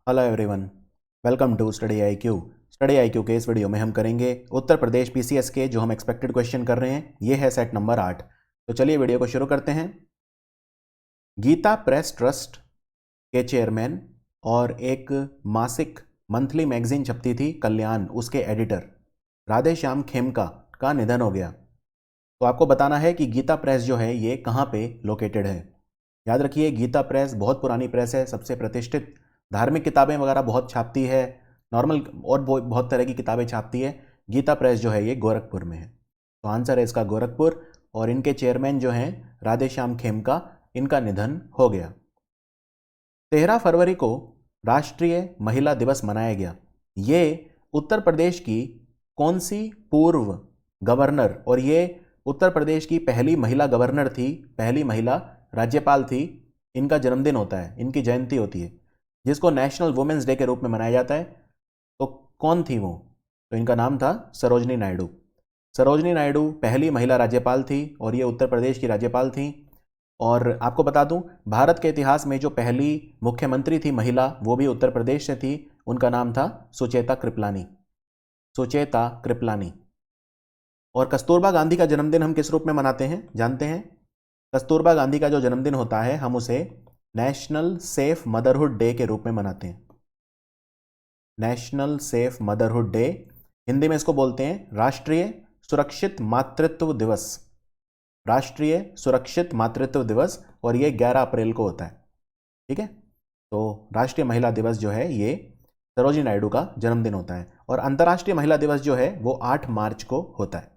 Hello everyone, welcome to Study I Q. Study I Q के इस video में हम करेंगे उत्तर प्रदेश पीसीएस के जो हम एक्सपेक्टेड क्वेश्चन कर रहे हैं। ये है सेट नंबर 8। तो चलिए वीडियो को शुरू करते हैं। गीता प्रेस ट्रस्ट के चेयरमैन और एक मासिक मंथली मैगजीन छपती थी कल्याण, उसके एडिटर राधेश्याम खेमका का निधन हो गया। तो आपको बताना है कि गीता प्रेस जो है ये कहाँ पे लोकेटेड है। याद रखिए, गीता प्रेस बहुत पुरानी प्रेस है, सबसे प्रतिष्ठित धार्मिक किताबें वगैरह बहुत छापती है, नॉर्मल और बहुत तरह की किताबें छापती है। गीता प्रेस जो है ये गोरखपुर में है। तो आंसर है इसका गोरखपुर। और इनके चेयरमैन जो हैं राधेश्याम खेमका, इनका निधन हो गया। 13 फरवरी को राष्ट्रीय महिला दिवस मनाया गया। ये उत्तर प्रदेश की कौन सी पूर्व गवर्नर, और ये उत्तर प्रदेश की पहली महिला गवर्नर थी, पहली महिला राज्यपाल थी, इनका जन्मदिन होता है, इनकी जयंती होती है, जिसको नेशनल वुमेन्स डे के रूप में मनाया जाता है। तो कौन थी वो? तो इनका नाम था सरोजनी नायडू। सरोजनी नायडू पहली महिला राज्यपाल थी और ये उत्तर प्रदेश की राज्यपाल थी। और आपको बता दूं, भारत के इतिहास में जो पहली मुख्यमंत्री थी महिला, वो भी उत्तर प्रदेश से थी। उनका नाम था सुचेता कृपलानी। सुचेता कृपलानी। और कस्तूरबा गांधी का जन्मदिन हम किस रूप में मनाते हैं जानते हैं? कस्तूरबा गांधी का जो जन्मदिन होता है हम उसे नेशनल सेफ मदरहुड डे के रूप में मनाते हैं। National safe motherhood day, Hindi में इसको बोलते हैं राष्ट्रीय सुरक्षित मातृत्व दिवस। राष्ट्रीय सुरक्षित मातृत्व दिवस, और ये 11 अप्रैल को होता है। ठीक है, तो राष्ट्रीय महिला दिवस जो है ये सरोजिनी नायडू का जन्मदिन होता है। और अंतर्राष्ट्रीय महिला दिवस जो है वो 8 मार्च को होता है।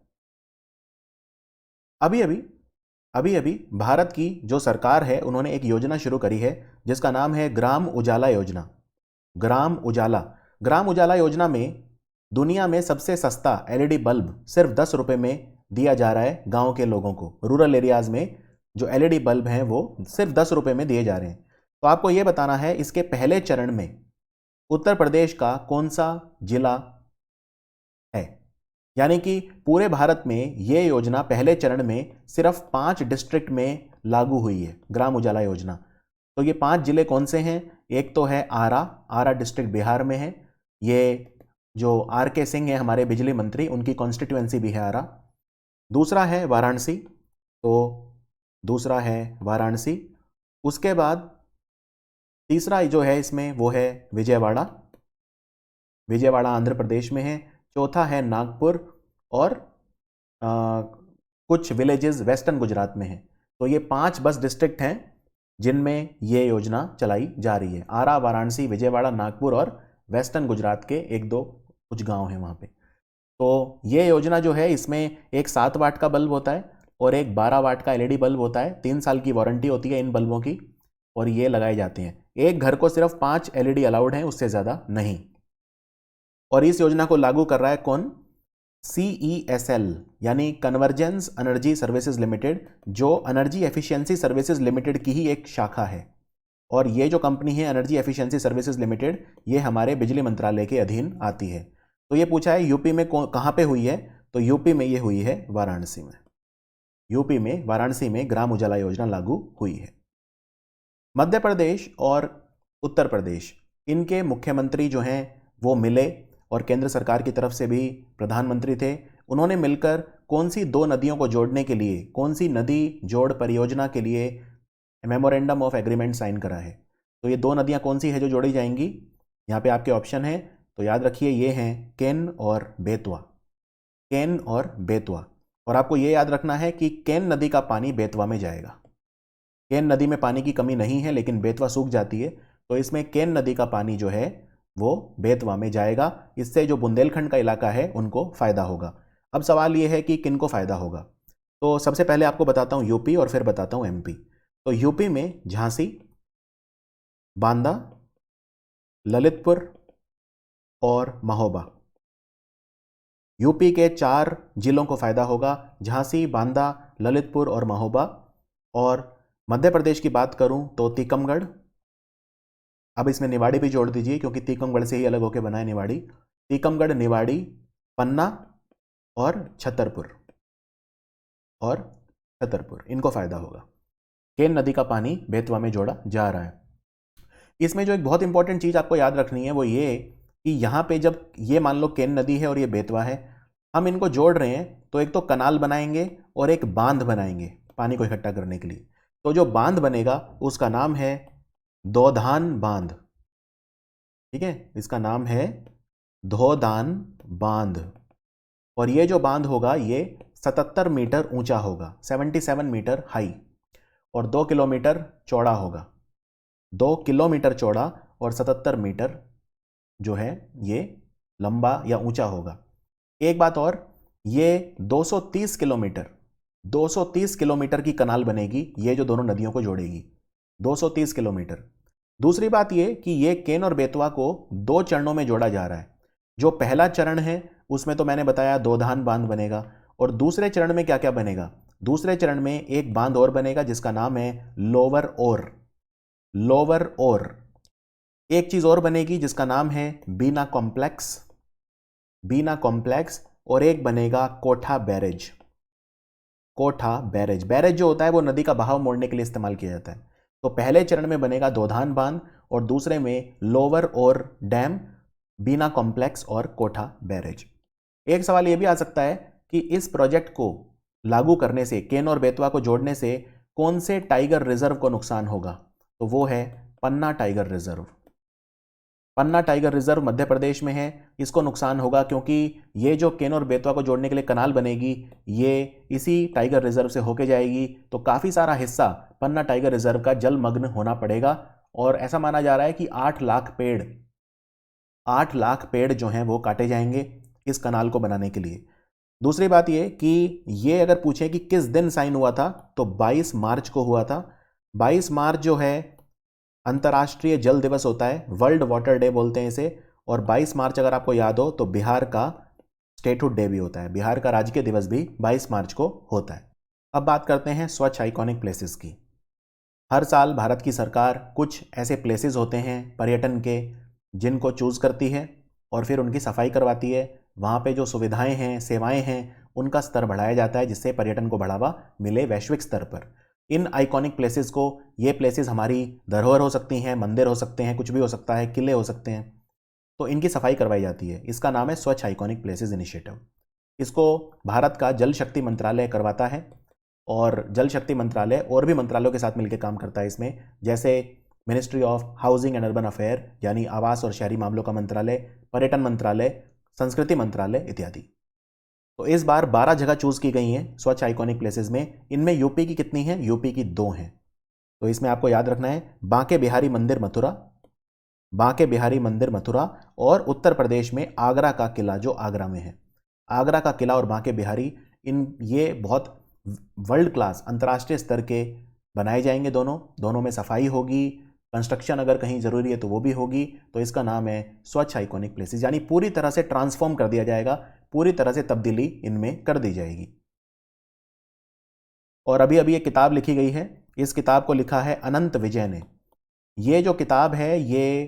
अभी अभी भारत की जो सरकार है उन्होंने एक योजना शुरू करी है जिसका नाम है ग्राम उजाला योजना। ग्राम उजाला। ग्राम उजाला योजना में दुनिया में सबसे सस्ता एलईडी बल्ब सिर्फ 10 रुपए में दिया जा रहा है गांव के लोगों को। रूरल एरियाज में जो एलईडी बल्ब हैं वो सिर्फ 10 रुपए में दिए जा रहे हैं। तो आपको यह बताना है इसके पहले चरण में उत्तर प्रदेश का कौन सा जिला है। यानी कि पूरे भारत में यह योजना पहले चरण में सिर्फ 5 डिस्ट्रिक्ट में लागू हुई है, ग्राम उजाला योजना। तो ये 5 जिले कौन से हैं? एक तो है आरा। आरा डिस्ट्रिक्ट बिहार में है। ये जो आर के सिंह है हमारे बिजली मंत्री, उनकी कॉन्स्टिट्यूएंसी भी है आरा। दूसरा है वाराणसी। तो दूसरा है वाराणसी। उसके बाद तीसरा जो है इसमें वो है विजयवाड़ा। विजयवाड़ा आंध्र प्रदेश में है। चौथा है नागपुर। और कुछ विलेजेस वेस्टर्न गुजरात में हैं। तो ये 5 बस डिस्ट्रिक्ट हैं जिनमें ये योजना चलाई जा रही है। आरा, वाराणसी, विजयवाड़ा, नागपुर और वेस्टर्न गुजरात के एक दो कुछ गांव हैं वहाँ पे। तो ये योजना जो है इसमें एक 7 वाट का बल्ब होता है और एक 12 वाट का एलईडी बल्ब होता है। 3 साल की वारंटी होती है इन बल्बों की, और ये लगाए जाते हैं। एक घर को सिर्फ 5 एलईडी अलाउड हैं, उससे ज़्यादा नहीं। और इस योजना को लागू कर रहा है कौन? CESL यानी कन्वर्जेंस एनर्जी सर्विसेज लिमिटेड, जो एनर्जी एफिशिएंसी सर्विसेज लिमिटेड की ही एक शाखा है। और ये जो कंपनी है एनर्जी एफिशिएंसी सर्विसेज लिमिटेड, ये हमारे बिजली मंत्रालय के अधीन आती है। तो ये पूछा है यूपी में कहाँ पे हुई है? तो यूपी में ये हुई है वाराणसी में। यूपी में वाराणसी में ग्राम उजाला योजना लागू हुई है। मध्य प्रदेश और उत्तर प्रदेश, इनके मुख्यमंत्री जो हैं वो मिले और केंद्र सरकार की तरफ से भी प्रधानमंत्री थे। उन्होंने मिलकर कौन सी 2 नदियों को जोड़ने के लिए, कौन सी नदी जोड़ परियोजना के लिए मेमोरेंडम ऑफ एग्रीमेंट साइन करा है। तो ये 2 नदियां कौन सी है जो जोड़ी जाएंगी? यहाँ पे आपके ऑप्शन है, तो याद रखिए ये हैं केन और बेतवा। केन और बेतवा। और आपको ये याद रखना है कि केन नदी का पानी बेतवा में जाएगा। केन नदी में पानी की कमी नहीं है लेकिन बेतवा सूख जाती है, तो इसमें केन नदी का पानी जो है वो बेतवा में जाएगा। इससे जो बुंदेलखंड का इलाका है उनको फायदा होगा। अब सवाल ये है कि किनको फायदा होगा। तो सबसे पहले आपको बताता हूं यूपी और फिर बताता हूं एमपी। तो यूपी में झांसी, बांदा, ललितपुर और महोबा। यूपी के 4 जिलों को फायदा होगा, झांसी, बांदा, ललितपुर और महोबा। और मध्य प्रदेश की बात करूं तो टीकमगढ़। अब इसमें निवाड़ी भी जोड़ दीजिए क्योंकि टीकमगढ़ से ही अलग होकर बना है निवाड़ी। टीकमगढ़, निवाड़ी, पन्ना और छतरपुर। इनको फायदा होगा। केन नदी का पानी बेतवा में जोड़ा जा रहा है। इसमें जो एक बहुत इंपॉर्टेंट चीज़ आपको याद रखनी है वो ये कि यहाँ पे जब ये मान लो केन नदी है और ये बेतवा है, हम इनको जोड़ रहे हैं तो एक तो कनाल बनाएंगे और एक बांध बनाएंगे पानी को इकट्ठा करने के लिए। तो जो बांध बनेगा उसका नाम है दौधान बांध। ठीक है, इसका नाम है धोदान बांध। और ये जो बांध होगा ये 77 मीटर ऊंचा होगा, 77 मीटर हाई, और 2 किलोमीटर चौड़ा होगा। 2 किलोमीटर चौड़ा और 77 मीटर जो है ये लंबा या ऊंचा होगा। एक बात और, ये 230 किलोमीटर की कनाल बनेगी, ये जो दोनों नदियों को जोड़ेगी, 230 किलोमीटर। दूसरी बात ये कि ये केन और बेतवा को 2 चरणों में जोड़ा जा रहा है। जो पहला चरण है उसमें तो मैंने बताया दौधान बांध बनेगा, और दूसरे चरण में क्या क्या बनेगा? दूसरे चरण में एक बांध और बनेगा जिसका नाम है लोअर ओर। एक चीज और बनेगी जिसका नाम है बीना कॉम्प्लेक्स, और एक बनेगा कोठा बैरेज। बैरेज जो होता है वो नदी का बहाव मोड़ने के लिए इस्तेमाल किया जाता है। तो पहले चरण में बनेगा दौधान बांध और दूसरे में लोअर ओर डैम, बीना कॉम्प्लेक्स और कोठा बैरेज। एक सवाल यह भी आ सकता है कि इस प्रोजेक्ट को लागू करने से, केन और बेतवा को जोड़ने से कौन से टाइगर रिजर्व को नुकसान होगा? तो वो है पन्ना टाइगर रिजर्व। पन्ना टाइगर रिजर्व मध्य प्रदेश में है, इसको नुकसान होगा क्योंकि ये जो केन और बेतवा को जोड़ने के लिए कनाल बनेगी ये इसी टाइगर रिजर्व से होके जाएगी। तो काफ़ी सारा हिस्सा पन्ना टाइगर रिजर्व का जलमग्न होना पड़ेगा, और ऐसा माना जा रहा है कि 8 लाख पेड़ जो हैं वो काटे जाएंगे इस कनाल को बनाने के लिए। दूसरी बात ये कि ये अगर पूछे कि किस दिन साइन हुआ था तो 22 मार्च को हुआ था। 22 मार्च जो है अंतर्राष्ट्रीय जल दिवस होता है, वर्ल्ड वाटर डे बोलते हैं इसे। और 22 मार्च अगर आपको याद हो तो बिहार का स्टेटहुड डे भी होता है, बिहार का राजकीय दिवस भी 22 मार्च को होता है। अब बात करते हैं स्वच्छ आइकॉनिक प्लेसेस की। हर साल भारत की सरकार कुछ ऐसे प्लेसेस होते हैं पर्यटन के जिनको चूज करती है और फिर उनकी सफाई करवाती है। वहाँ पे जो सुविधाएं हैं, सेवाएं हैं, उनका स्तर बढ़ाया जाता है जिससे पर्यटन को बढ़ावा मिले वैश्विक स्तर पर। इन आइकॉनिक प्लेसेस को, ये प्लेसेस हमारी धरोहर हो सकती हैं, मंदिर हो सकते हैं, कुछ भी हो सकता है, किले हो सकते हैं, तो इनकी सफाई करवाई जाती है। इसका नाम है स्वच्छ आइकॉनिक प्लेसेस इनिशिएटिव। इसको भारत का जल शक्ति मंत्रालय करवाता है, और जल शक्ति मंत्रालय और भी मंत्रालयों के साथ मिलकर काम करता है इसमें, जैसे ministry of housing and urban affair यानी आवास और शहरी मामलों का मंत्रालय, पर्यटन मंत्रालय, संस्कृति मंत्रालय इत्यादि। तो इस बार 12 जगह चूज की गई हैं स्वच्छ आइकॉनिक प्लेसेस में। इनमें यूपी की कितनी हैं? यूपी की 2 हैं। तो इसमें आपको याद रखना है बांके बिहारी मंदिर मथुरा, और उत्तर प्रदेश में आगरा का किला जो आगरा में है। आगरा का किला और बांके बिहारी, ये बहुत वर्ल्ड क्लास अंतर्राष्ट्रीय स्तर के बनाए जाएंगे। दोनों में सफाई होगी, कंस्ट्रक्शन अगर कहीं जरूरी है तो वो भी होगी। तो इसका नाम है स्वच्छ आइकॉनिक प्लेसेस, यानी पूरी तरह से ट्रांसफॉर्म कर दिया जाएगा, पूरी तरह से तब्दीली इनमें कर दी जाएगी। और अभी अभी एक किताब लिखी गई है, इस किताब को लिखा है अनंत विजय ने। ये जो किताब है ये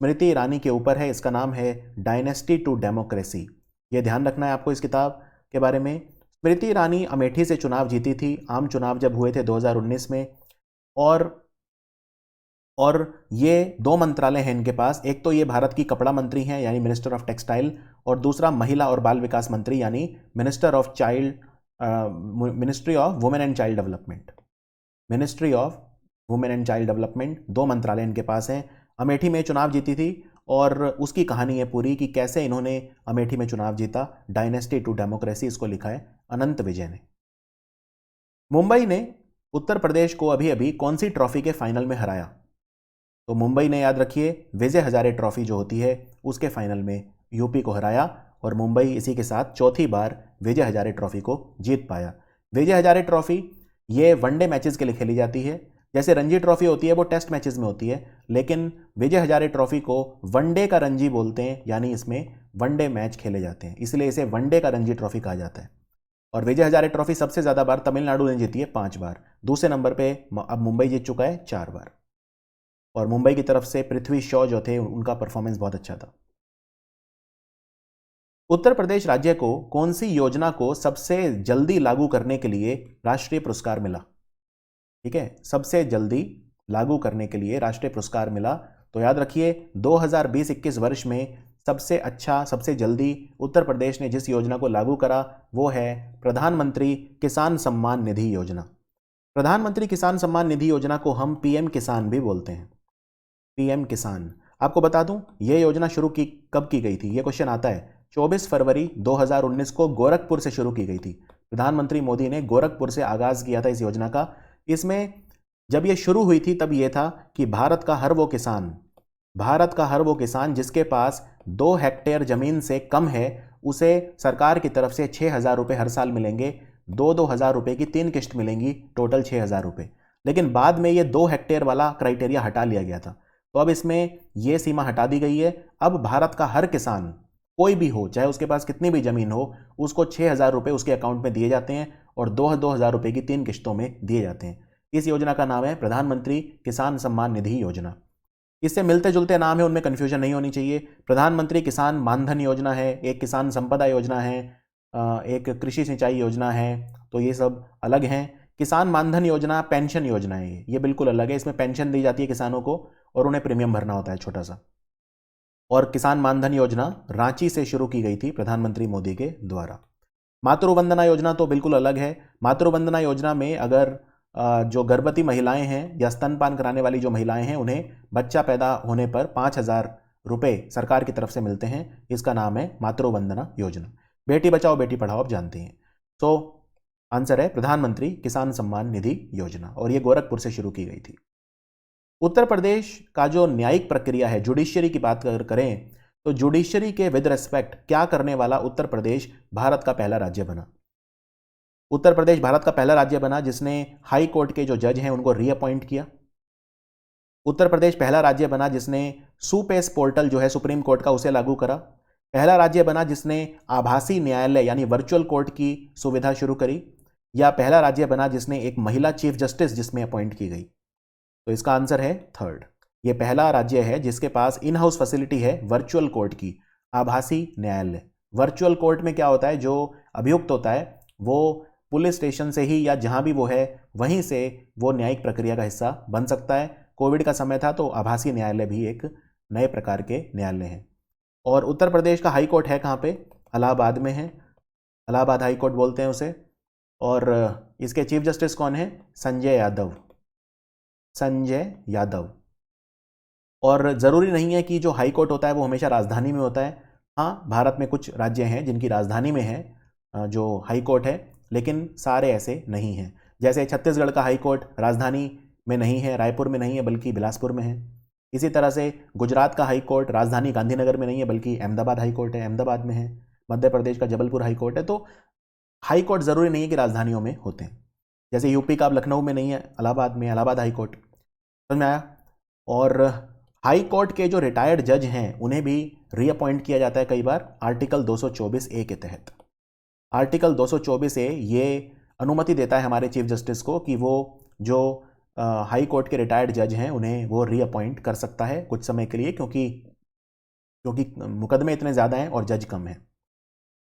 स्मृति ईरानी के ऊपर है, इसका नाम है डायनेस्टी टू डेमोक्रेसी। ये ध्यान रखना है आपको इस किताब के बारे में। स्मृति ईरानी अमेठी से चुनाव जीती थी, आम चुनाव जब हुए थे 2019 में, और ये 2 मंत्रालय हैं इनके पास। एक तो ये भारत की कपड़ा मंत्री हैं यानी मिनिस्टर ऑफ टेक्सटाइल, और दूसरा महिला और बाल विकास मंत्री यानी ministry of women and child development. 2 मंत्रालय इनके पास हैं। अमेठी में चुनाव जीती थी, और उसकी कहानी है पूरी कि कैसे इन्होंने अमेठी में चुनाव जीता। डायनेस्टी टू डेमोक्रेसी, इसको लिखा है अनंत विजय ने। मुंबई ने उत्तर प्रदेश को अभी अभी कौन सी ट्रॉफी के फाइनल में हराया? तो मुंबई ने, याद रखिए, विजय हजारे ट्रॉफी जो होती है उसके फाइनल में यूपी को हराया, और मुंबई इसी के साथ चौथी बार विजय हजारे ट्रॉफी को जीत पाया। विजय हजारे ट्रॉफी ये वनडे मैचेस के लिए खेली जाती है। जैसे रणजी ट्रॉफी होती है वो टेस्ट मैचेस में होती है, लेकिन विजय हजारे ट्रॉफी को वनडे का रणजी बोलते हैं, यानी इसमें वनडे मैच खेले जाते हैं, इसलिए इसे वनडे का रणजी ट्रॉफी कहा जाता है। और विजय हजारे ट्रॉफी सबसे ज्यादा बार तमिलनाडु ने जीती है, 5 बार। दूसरे नंबर पे अब मुंबई जीत चुका है 4 बार, और मुंबई की तरफ से पृथ्वी शॉ जो थे उनका परफॉर्मेंस बहुत अच्छा था। उत्तर प्रदेश राज्य को कौन सी योजना को सबसे जल्दी लागू करने के लिए राष्ट्रीय पुरस्कार मिला? ठीक है, सबसे जल्दी लागू करने के लिए राष्ट्रीय पुरस्कार मिला तो याद रखिए 2020-21 वर्ष में सबसे अच्छा, सबसे जल्दी उत्तर प्रदेश ने जिस योजना को लागू करा वो है प्रधानमंत्री किसान सम्मान निधि योजना। प्रधानमंत्री किसान सम्मान निधि योजना को हम पीएम किसान भी बोलते हैं, पीएम किसान। आपको बता दूं यह योजना कब की गई थी, यह क्वेश्चन आता है। 24 फरवरी 2019 को गोरखपुर से शुरू की गई थी। प्रधानमंत्री मोदी ने गोरखपुर से आगाज किया था इस योजना का। इसमें जब यह शुरू हुई थी तब यह था कि भारत का हर वो किसान जिसके पास 2 हेक्टेयर जमीन से कम है उसे सरकार की तरफ से 6,000 रुपये हर साल मिलेंगे। 2-2 हज़ार रुपये की 3 किश्त मिलेंगी, टोटल 6,000 रुपये। लेकिन बाद में ये 2 हेक्टेयर वाला क्राइटेरिया हटा लिया गया था, तो अब इसमें यह सीमा हटा दी गई है। अब भारत का हर किसान कोई भी हो, चाहे उसके पास कितनी भी जमीन हो, उसको 6,000 रुपये उसके अकाउंट में दिए जाते हैं और 2-2 हज़ार रुपये की 3 किश्तों में दिए जाते हैं। इस योजना का नाम है प्रधानमंत्री किसान सम्मान निधि योजना। इससे मिलते जुलते नाम है, उनमें कंफ्यूजन नहीं होनी चाहिए। प्रधानमंत्री किसान मानधन योजना है, एक किसान संपदा योजना है, एक कृषि सिंचाई योजना है, तो ये सब अलग हैं। किसान मानधन योजना पेंशन योजना है, ये बिल्कुल अलग है। इसमें पेंशन दी जाती है किसानों को और उन्हें प्रीमियम भरना होता है छोटा सा। और किसान मानधन योजना रांची से शुरू की गई थी प्रधानमंत्री मोदी के द्वारा। मातृवंदना योजना तो बिल्कुल अलग है। मातृवंदना योजना में अगर जो गर्भवती महिलाएं हैं या स्तनपान कराने वाली जो महिलाएं हैं उन्हें बच्चा पैदा होने पर 5,000 रुपये सरकार की तरफ से मिलते हैं। इसका नाम है मातृवंदना योजना। बेटी बचाओ बेटी पढ़ाओ आप जानते हैं। तो आंसर है प्रधानमंत्री किसान सम्मान निधि योजना और ये गोरखपुर से शुरू की गई थी। उत्तर प्रदेश का जो न्यायिक प्रक्रिया है, जुडिशियरी की बात करें तो जुडिशियरी के विद रेस्पेक्ट क्या करने वाला उत्तर प्रदेश भारत का पहला राज्य बना। उत्तर प्रदेश भारत का पहला राज्य बना जिसने हाई कोर्ट के जो जज हैं उनको रीअपॉइंट किया। उत्तर प्रदेश पहला राज्य बना जिसने सुपेस पोर्टल जो है सुप्रीम कोर्ट का उसे लागू करा। पहला राज्य बना जिसने आभासी न्यायालय यानी वर्चुअल कोर्ट की सुविधा शुरू करी। या पहला राज्य बना जिसने एक महिला चीफ जस्टिस जिसमें अपॉइंट की गई। तो इसका आंसर है थर्ड। ये पहला राज्य है जिसके पास इन हाउस फैसिलिटी है वर्चुअल कोर्ट की, आभासी न्यायालय। वर्चुअल कोर्ट में क्या होता है, जो अभियुक्त होता है वो पुलिस स्टेशन से ही या जहां भी वो है वहीं से वो न्यायिक प्रक्रिया का हिस्सा बन सकता है। कोविड का समय था तो आभासी न्यायालय भी एक नए प्रकार के न्यायालय हैं। और उत्तर प्रदेश का हाई कोर्ट है कहाँ पे, इलाहाबाद में है, इलाहाबाद हाई कोर्ट बोलते हैं उसे। और इसके चीफ जस्टिस कौन है, संजय यादव। और ज़रूरी नहीं है कि जो हाई कोर्ट होता है वो हमेशा राजधानी में होता है। हाँ, भारत में कुछ राज्य हैं जिनकी राजधानी में है जो हाई कोर्ट है, लेकिन सारे ऐसे नहीं हैं। जैसे छत्तीसगढ़ का हाई कोर्ट राजधानी में नहीं है, रायपुर में नहीं है, बल्कि बिलासपुर में है। इसी तरह से गुजरात का हाई कोर्ट राजधानी गांधीनगर में नहीं है, बल्कि अहमदाबाद हाई कोर्ट है, अहमदाबाद में है। मध्य प्रदेश का जबलपुर हाई कोर्ट है। तो हाई कोर्ट ज़रूरी नहीं है कि राजधानियों में होते हैं। जैसे यूपी का अब लखनऊ में नहीं है, इलाहाबाद में, इलाहाबाद हाई कोर्ट। समझ में आया। और हाई कोर्ट के जो रिटायर्ड जज हैं उन्हें भी रीअपॉइंट किया जाता है कई बार आर्टिकल 224A के तहत। आर्टिकल 224A ये अनुमति देता है हमारे चीफ जस्टिस को कि वो जो हाई कोर्ट के रिटायर्ड जज हैं उन्हें वो रीअपॉइंट कर सकता है कुछ समय के लिए, क्योंकि मुकदमे इतने ज़्यादा हैं और जज कम हैं।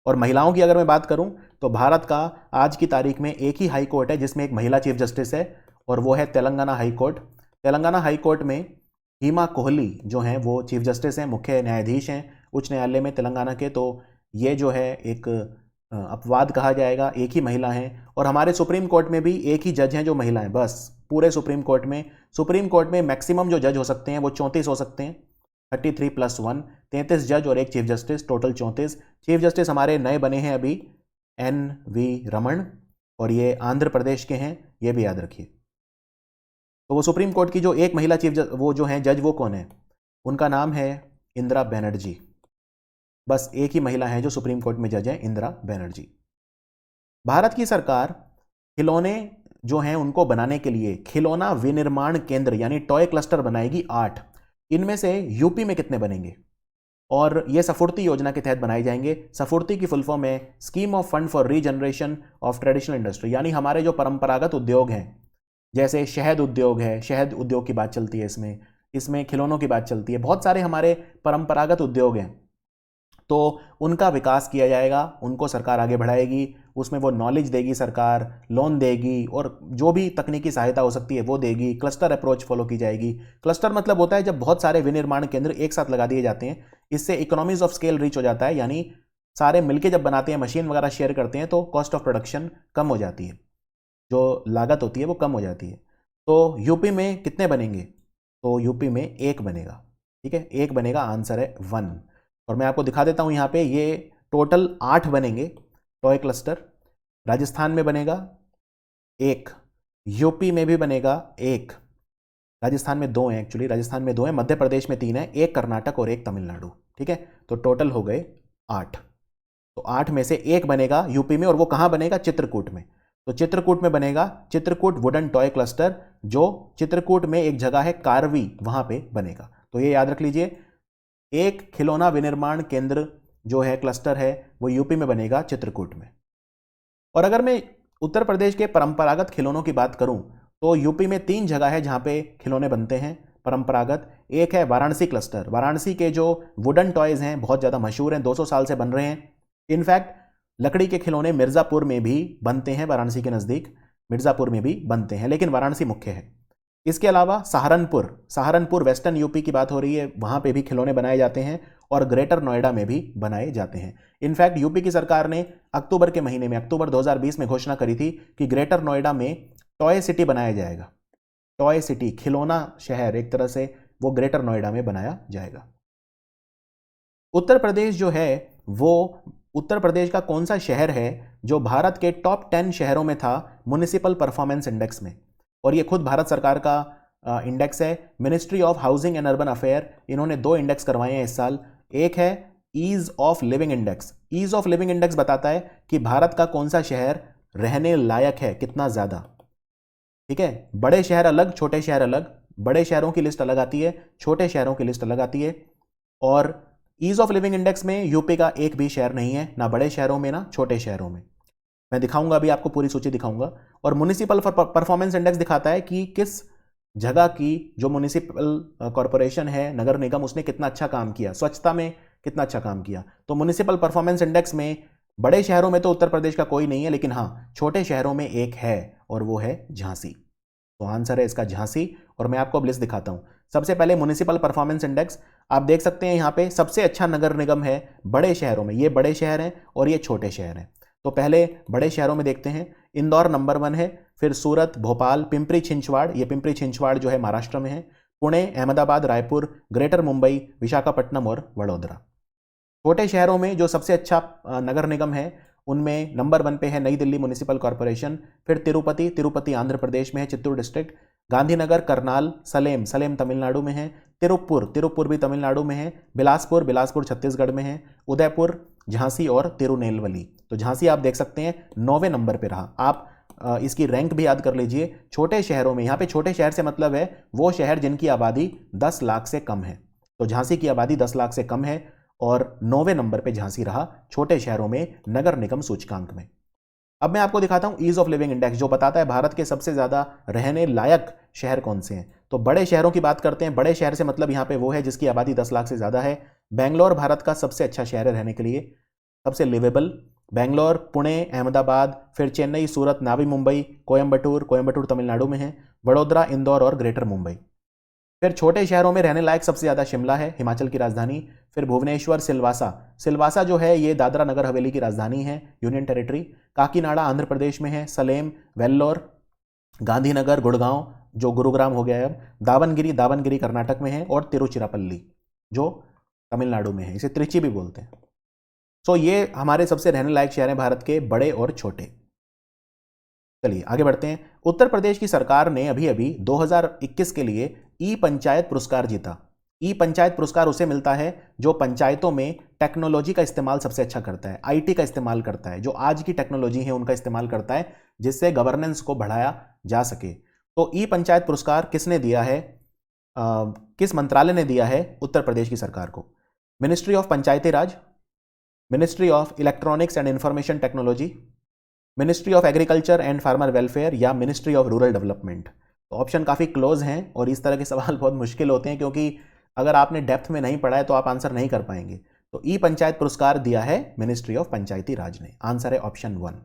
और महिलाओं की अगर मैं बात करूं तो भारत का आज की तारीख में एक ही हाई कोर्ट है जिसमें एक महिला चीफ जस्टिस है और वो है Telangana high court. Telangana high court में हीमा कोहली जो हैं वो चीफ जस्टिस हैं, मुख्य न्यायाधीश हैं उच्च न्यायालय में तेलंगाना के। तो ये जो है एक अपवाद कहा जाएगा, एक ही महिला हैं। और हमारे सुप्रीम कोर्ट में भी एक ही जज हैं जो महिला हैं, बस पूरे सुप्रीम कोर्ट में मैक्सिमम जो जज हो सकते हैं वो 34 हो सकते हैं, 33+1, 33 जज और एक chief justice, total 34। Chief justice हमारे नए बने हैं अभी NV रमन और ये आंध्र प्रदेश के हैं, ये भी याद रखिए। तो वो सुप्रीम कोर्ट की जो एक महिला वो जो हैं जज वो कौन है, उनका नाम है इंदिरा बनर्जी। बस एक ही महिला है जो सुप्रीम कोर्ट में जज है, इंदिरा बनर्जी। भारत की सरकार खिलौने जो हैं उनको बनाने के लिए खिलौना विनिर्माण केंद्र यानी टॉय क्लस्टर बनाएगी 8। इनमें से यूपी में कितने बनेंगे, और ये सफुर्ती योजना के तहत बनाए जाएंगे। सफुर्ती की फुल फॉर्म है scheme of fund for regeneration of traditional industry, यानी हमारे जो परंपरागत उद्योग हैं, जैसे शहद उद्योग है, शहद उद्योग की बात चलती है इसमें खिलौनों की बात चलती है, बहुत सारे हमारे परंपरागत उद्योग हैं। तो उनका विकास किया जाएगा, उनको सरकार आगे बढ़ाएगी, उसमें वो नॉलेज देगी, सरकार लोन देगी और जो भी तकनीकी सहायता हो सकती है वो देगी। क्लस्टर अप्रोच फॉलो की जाएगी। क्लस्टर मतलब होता है जब बहुत सारे विनिर्माण केंद्र एक साथ लगा दिए जाते हैं, इससे इकोनॉमीज ऑफ स्केल रीच हो जाता है, यानी सारे मिलके जब बनाते हैं, मशीन वगैरह शेयर करते हैं, तो कॉस्ट ऑफ प्रोडक्शन कम हो जाती है, जो लागत होती है वो कम हो जाती है। तो यूपी में कितने बनेंगे? तो यूपी में एक बनेगा, ठीक है, एक बनेगा, आंसर है 1। और मैं आपको दिखा देता हूं यहां पे, ये टोटल 8 बनेंगे टॉय क्लस्टर। राजस्थान में बनेगा 1, यूपी में भी बनेगा 1, राजस्थान में 2 हैं, एक्चुअली राजस्थान में 2 हैं, मध्य प्रदेश में 3 है, 1 कर्नाटक और 1 तमिलनाडु, ठीक है। तो टोटल हो गए 8। तो 8 में से 1 बनेगा यूपी में, और वो कहां बनेगा? चित्रकूट में। तो चित्रकूट में बनेगा चित्रकूट वुडन टॉय क्लस्टर, जो चित्रकूट में एक जगह है कारवी, वहां पे बनेगा। तो ये याद रख लीजिए, एक खिलौना विनिर्माण केंद्र जो है, क्लस्टर है, वो यूपी में बनेगा चित्रकूट में। और अगर मैं उत्तर प्रदेश के परंपरागत खिलौनों की बात करूं, तो यूपी में 3 जगह है जहां पे खिलौने बनते हैं परंपरागत। एक है वाराणसी क्लस्टर, वाराणसी के जो वुडन टॉयज हैं बहुत ज़्यादा मशहूर हैं, 200 साल से बन रहे हैं। इनफैक्ट लकड़ी के खिलौने मिर्ज़ापुर में भी बनते हैं, वाराणसी के नज़दीक मिर्ज़ापुर में भी बनते हैं, लेकिन वाराणसी मुख्य है। इसके अलावा सहारनपुर वेस्टर्न यूपी की बात हो रही है, वहाँ पे भी खिलौने बनाए जाते हैं, और ग्रेटर नोएडा में भी बनाए जाते हैं। इनफैक्ट यूपी की सरकार ने अक्टूबर के महीने में, अक्टूबर 2020 में घोषणा करी थी कि ग्रेटर नोएडा में टॉय सिटी बनाया जाएगा। टॉय सिटी, खिलौना शहर एक तरह से, वो ग्रेटर नोएडा में बनाया जाएगा। उत्तर प्रदेश जो है, वो उत्तर प्रदेश का कौन सा शहर है जो भारत के टॉप 10 शहरों में था म्युनिसिपल परफॉर्मेंस इंडेक्स में? और ये खुद भारत सरकार का इंडेक्स है, ministry of housing and urban affair, इन्होंने 2 इंडेक्स करवाए हैं इस साल। एक है ease of living index. Ease of living index बताता है कि भारत का कौन सा शहर रहने लायक है, कितना ज्यादा, ठीक है। बड़े शहर अलग, छोटे शहर अलग, बड़े शहरों की लिस्ट अलग आती है, छोटे शहरों की लिस्ट अलग आती है। और ईज ऑफ लिविंग इंडेक्स में यूपी का एक भी शहर नहीं है, ना बड़े शहरों में ना छोटे शहरों में। मैं दिखाऊंगा, अभी आपको पूरी सूची दिखाऊंगा। और म्युनिसिपल परफॉर्मेंस इंडेक्स दिखाता है कि किस जगह की जो म्युनिसिपल कॉरपोरेशन है, नगर निगम, उसने कितना अच्छा काम किया, स्वच्छता में कितना अच्छा काम किया। तो म्युनिसिपल परफॉर्मेंस इंडेक्स में बड़े शहरों में तो उत्तर प्रदेश का कोई नहीं है, लेकिन हाँ छोटे शहरों में एक है, और वो है झांसी। तो आंसर है इसका झांसी। और मैं आपको अब लिस्ट दिखाता हूं। सबसे पहले म्युनिसिपल परफॉर्मेंस इंडेक्स, आप देख सकते हैं यहां पे सबसे अच्छा नगर निगम है बड़े शहरों में। ये बड़े शहर हैं और ये छोटे शहर हैं। तो पहले बड़े शहरों में देखते हैं। इंदौर नंबर 1 है, फिर सूरत, भोपाल, पिंपरी छिंचवाड़, ये पिंपरी छिंचवाड़ जो है महाराष्ट्र में है, पुणे, अहमदाबाद, रायपुर, ग्रेटर मुंबई, विशाखापट्टनम और वडोदरा। छोटे शहरों में जो सबसे अच्छा नगर निगम है, उनमें नंबर 1 पे है नई दिल्ली म्युनिसिपल कॉरपोरेशन, फिर तिरुपति आंध्र प्रदेश में है, चित्तूर डिस्ट्रिक्ट, गांधीनगर, करनाल, सलेम तमिलनाडु में है, तिरुप्पुर भी तमिलनाडु में है, बिलासपुर छत्तीसगढ़ में है, उदयपुर, झांसी और तिरुनेलवेली। तो झांसी आप देख सकते हैं 9वें नंबर पे रहा। आप इसकी रैंक भी याद कर लीजिए। छोटे शहरों में, यहाँ पे छोटे शहर से मतलब है वो शहर जिनकी आबादी 10 लाख से कम है। तो झांसी की आबादी 10 लाख से कम है और 9वें नंबर पे झांसी रहा छोटे शहरों में नगर निगम सूचकांक में। अब मैं आपको दिखाता हूं ईज ऑफ लिविंग इंडेक्स, जो बताता है भारत के सबसे ज्यादा रहने लायक शहर कौन से हैं। तो बड़े शहरों की बात करते हैं। बड़े शहर से मतलब यहां पे वो है जिसकी आबादी 10 लाख से ज्यादा है। बेंगलोर भारत का सबसे अच्छा शहर है रहने के लिए, सबसे बेंगलोर, पुणे, अहमदाबाद, फिर चेन्नई, सूरत, नावी मुंबई, कोयंबटूर तमिलनाडु में है, वडोदरा, इंदौर और ग्रेटर मुंबई। फिर छोटे शहरों में रहने लायक सबसे ज्यादा शिमला है, हिमाचल की राजधानी, फिर भुवनेश्वर, सिलवासा जो है ये दादरा नगर हवेली की राजधानी है, यूनियन टेरिटरी, काकीनाडा आंध्र प्रदेश में है, सलेम, वेल्लोर, गांधीनगर, गुड़गांव जो गुरुग्राम हो गया है अब, दावनगिरी कर्नाटक में है, और तिरुचिरापल्ली जो तमिलनाडु में है, इसे त्रिची भी बोलते हैं। सो ये हमारे सबसे रहने लायक शहर हैं भारत के, बड़े और छोटे। चलिए आगे बढ़ते हैं। उत्तर प्रदेश की सरकार ने अभी 2021 के लिए ई पंचायत पुरस्कार जीता। ई पंचायत पुरस्कार उसे मिलता है जो पंचायतों में टेक्नोलॉजी का इस्तेमाल सबसे अच्छा करता है, आईटी का इस्तेमाल करता है, जो आज की टेक्नोलॉजी है उनका इस्तेमाल करता है, जिससे गवर्नेंस को बढ़ाया जा सके। तो ई पंचायत पुरस्कार किसने दिया है, किस मंत्रालय ने दिया है उत्तर प्रदेश की सरकार को? Ministry of Panchayati Raj, ministry of electronics and information technology, ministry of agriculture and farmer welfare, या मिनिस्ट्री ऑफ रूरल डेवलपमेंट। तो ऑप्शन काफ़ी क्लोज हैं और इस तरह के सवाल बहुत मुश्किल होते हैं, क्योंकि अगर आपने डेप्थ में नहीं पढ़ा है तो आप आंसर नहीं कर पाएंगे। तो ई पंचायत पुरस्कार दिया है मिनिस्ट्री ऑफ पंचायती राज ने। आंसर है ऑप्शन 1।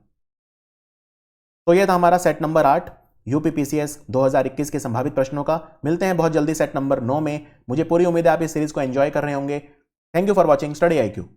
तो यह था हमारा सेट नंबर 8 यूपीपीसीएस 2021 के संभावित प्रश्नों का। मिलते हैं बहुत जल्दी सेट नंबर 9 में। मुझे पूरी उम्मीद है आप इस सीरीज को एंजॉय कर रहे होंगे। Thank you for watching study IQ।